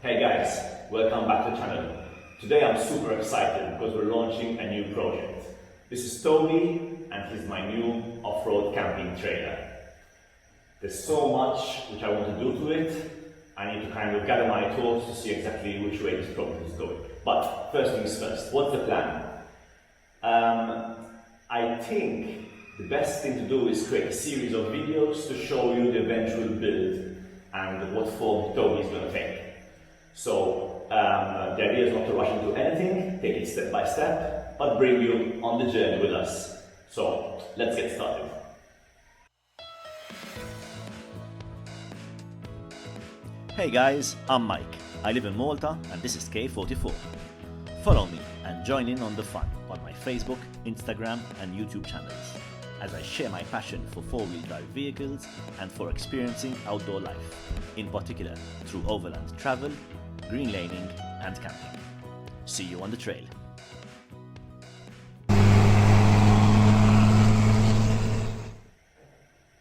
Hey guys, welcome back to the channel. Today I'm super excited because we're launching a new project. This is Toby and he's my new off-road camping trailer. There's so much which I want to do to it. I need to kind of gather my thoughts to see exactly which way this project is going. But first things first, what's the plan? I think the best thing to do is create a series of videos to show you the eventual build and what form Toby is going to take. So the idea is not to rush into anything, take it step by step, but bring you on the journey with us. So let's get started. Hey guys, I'm Mike. I live in Malta and this is K44. Follow me and join in on the fun on my Facebook, Instagram and YouTube channels as I share my passion for four-wheel drive vehicles and for experiencing outdoor life, in particular through overland travel, green laning and camping. See you on the trail.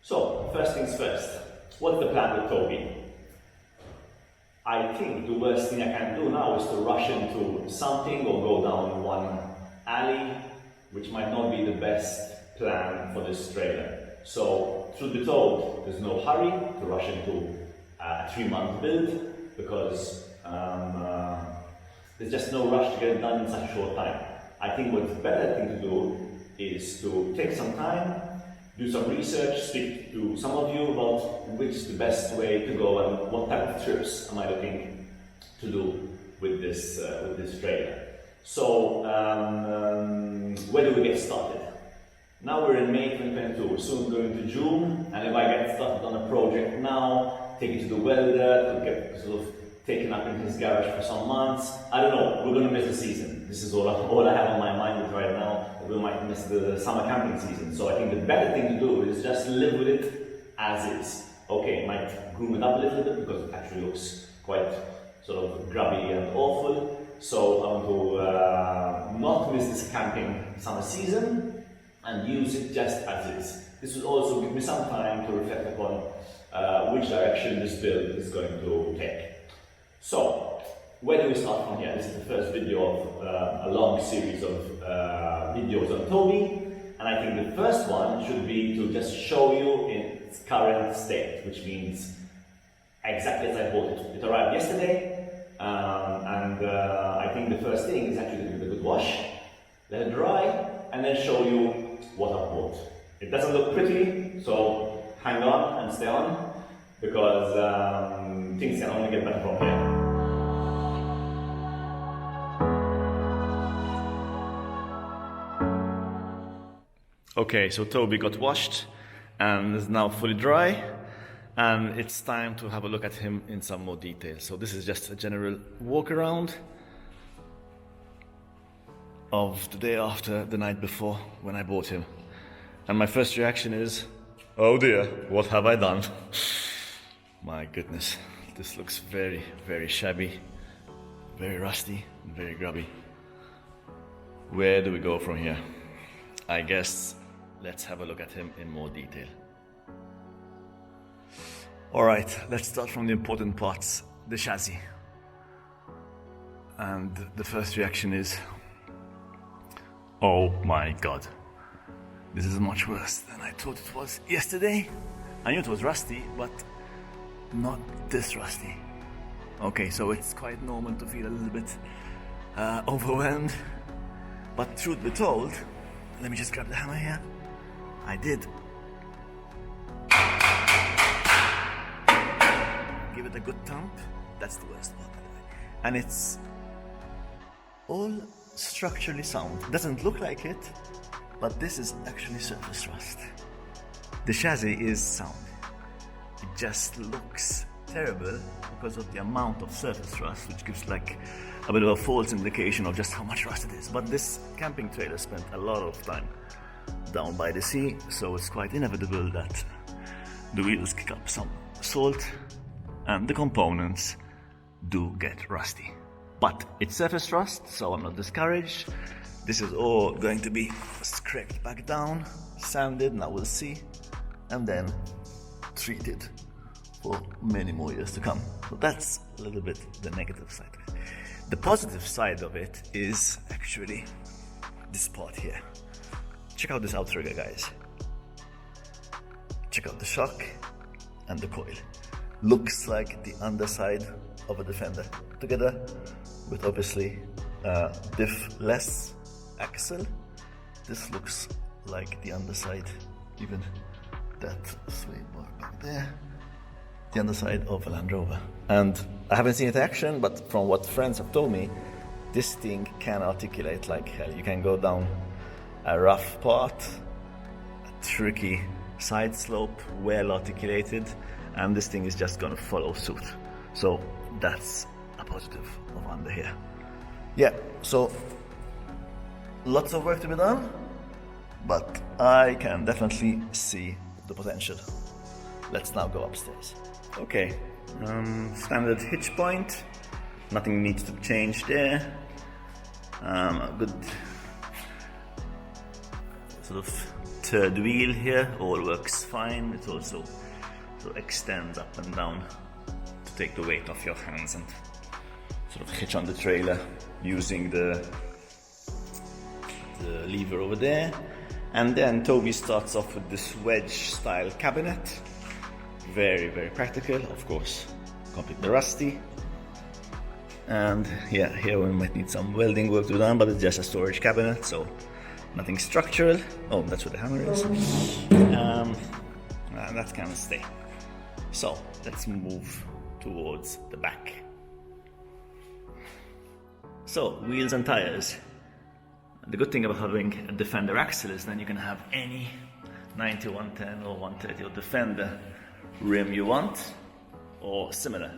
So, first things first, what's the plan with Toby? I think the worst thing I can do now is to rush into something or go down one alley, which might not be the best plan for this trailer. So, truth be told, there's no hurry to rush into a 3-month build because there's just no rush to get it done in such a short time. I think what's the better thing to do is to take some time, do some research, speak to some of you about which is the best way to go and what type of trips am I looking to do with this trailer. So, where do we get started? Now we're in May 2022, we're soon going to June, and if I get started on a project now, take it to the welder, to get sort of taken up in his garage for some months, I don't know, we're going to miss the season. This is all I have on my mind right now. We might miss the summer camping season. So I think the better thing to do is just live with it as is. Okay, might groom it up a little bit because it actually looks quite sort of grubby and awful. So I want to not miss this camping summer season and use it just as is. This will also give me some time to reflect upon which direction this build is going to take. So, where do we start from here? This is the first video of a long series of videos on Toby, and I think the first one should be to just show you in its current state, which means exactly as I bought it. It arrived yesterday, and I think the first thing is actually to give it a good wash, let it dry, and then show you what I've bought. It doesn't look pretty, so hang on and stay on, because things can only get better from here. Okay, so Toby got washed and is now fully dry, and it's time to have a look at him in some more detail. So this is just a general walk around of the day after the night before when I bought him. And my first reaction is, oh dear, what have I done? My goodness, this looks very, very shabby, very rusty, and very grubby. Where do we go from here? I guess let's have a look at him in more detail. Alright, let's start from the important parts, the chassis. And the first reaction is, oh my god, this is much worse than I thought it was yesterday. I knew it was rusty, but not this rusty. Okay, so it's quite normal to feel a little bit overwhelmed, but truth be told, let me just grab the hammer here. I did. Give it a good thump. That's the worst part, by the way. And it's all structurally sound. Doesn't look like it, but this is actually surface rust. The chassis is sound. It just looks terrible because of the amount of surface rust, which gives like a bit of a false indication of just how much rust it is. But this camping trailer spent a lot of time down by the sea, so it's quite inevitable that the wheels kick up some salt and the components do get rusty. But it's surface rust, so I'm not discouraged. This is all going to be scraped back down, sanded, now we'll see, and then treated for many more years to come. So that's a little bit the negative side of it. The positive side of it is actually this part here. Check out this outrigger, guys. Check out the shock and the coil. Looks like the underside of a Defender, together with obviously diff-less axle. This looks like the underside, even that sway bar back there, the underside of a Land Rover. And I haven't seen it in action, but from what friends have told me, this thing can articulate like hell. You can go down a rough part, a tricky side slope, well articulated, and this thing is just gonna follow suit. So that's a positive of under here. Yeah, so lots of work to be done, but I can definitely see the potential. Let's now go upstairs. Okay, standard hitch point, nothing needs to change there. A good sort of third wheel here, all works fine. It also extends up and down to take the weight off your hands and sort of hitch on the trailer using the lever over there. And then Toby starts off with this wedge style cabinet. Very, very practical, of course, completely rusty. And yeah, here we might need some welding work to be done, but it's just a storage cabinet, so nothing structural. Oh, that's where the hammer is. And that's kind of stay. So let's move towards the back. So wheels and tires. The good thing about having a Defender axle is then you can have any 90, 110 or 130 or Defender rim you want, or similar.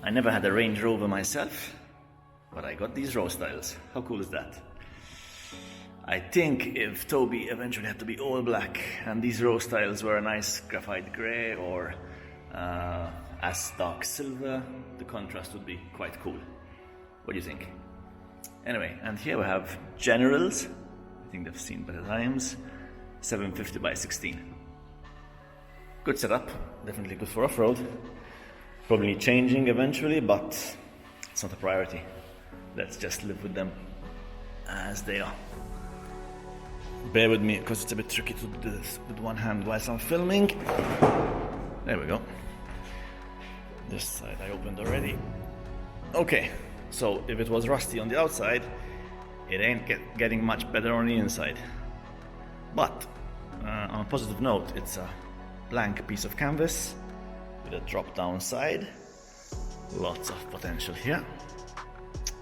I never had a Range Rover myself, but I got these row styles. How cool is that? I think if Toby eventually had to be all black and these row styles were a nice graphite grey or as dark silver, the contrast would be quite cool. What do you think? Anyway, and here we have Generals. I think they've seen better times. 750 by 16. Good setup, definitely good for off-road. Probably need changing eventually, but it's not a priority. Let's just live with them as they are. Bear with me, because it's a bit tricky to do this with one hand whilst I'm filming. There we go. This side I opened already. Okay, so if it was rusty on the outside, it ain't getting much better on the inside. But on a positive note, it's a blank piece of canvas with a drop-down side. Lots of potential here.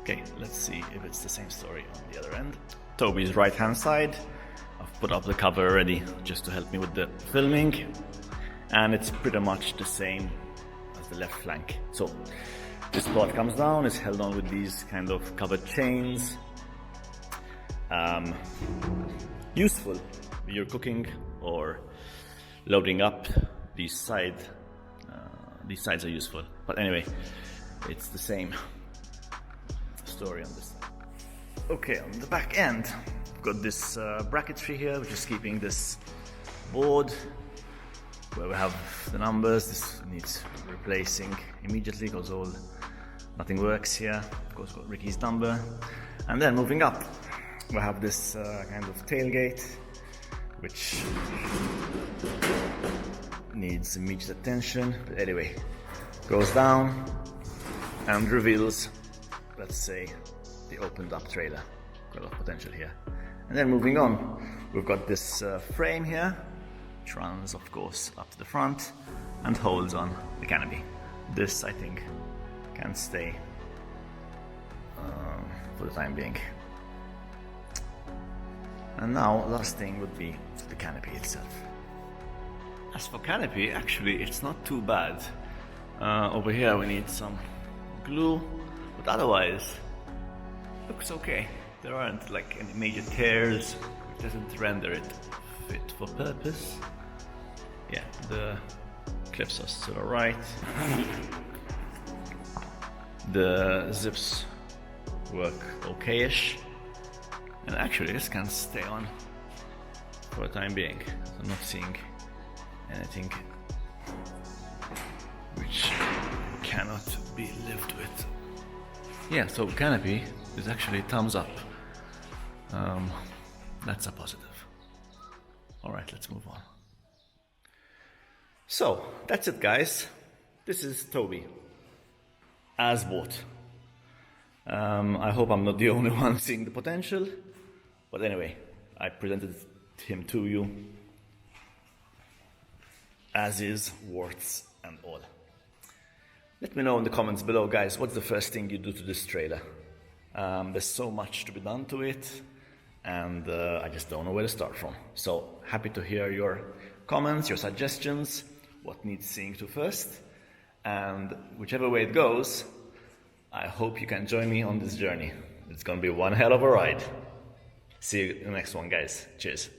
Okay, let's see if it's the same story on the other end. Toby's right-hand side. I've put up the cover already just to help me with the filming, and it's pretty much the same as the left flank. So this part comes down, it's held on with these kind of covered chains. Useful when you're cooking or loading up. These sides are useful. But anyway, it's the same story on this side. Okay, on the back end, we've got this bracketry here, which is keeping this board where we have the numbers. This needs replacing immediately because nothing works here. Of course, got Ricky's number. And then moving up, we have this kind of tailgate, which needs immediate attention. But anyway, goes down and reveals, let's say, the opened up trailer. Got a lot of potential here. And then moving on, we've got this frame here, which runs, of course, up to the front and holds on the canopy. This, I think, can stay for the time being. And now, last thing would be the canopy itself. As for canopy, actually, it's not too bad. Over here we need some glue, but otherwise, looks okay. There aren't like any major tears. It doesn't render it fit for purpose. Yeah, the clips are still alright. The zips work okay-ish. And actually this can stay on for the time being. I'm not seeing anything cannot be lived with. Yeah, so canopy is actually thumbs up. That's a positive. Alright, let's move on. So, that's it guys. This is Toby. As what? I hope I'm not the only one seeing the potential. But anyway, I presented him to you. As is, warts and all. Let me know in the comments below, guys, what's the first thing you do to this trailer? There's so much to be done to it, and I just don't know where to start from. So, happy to hear your comments, your suggestions, what needs seeing to first, and whichever way it goes, I hope you can join me on this journey. It's gonna be one hell of a ride. See you in the next one, guys. Cheers.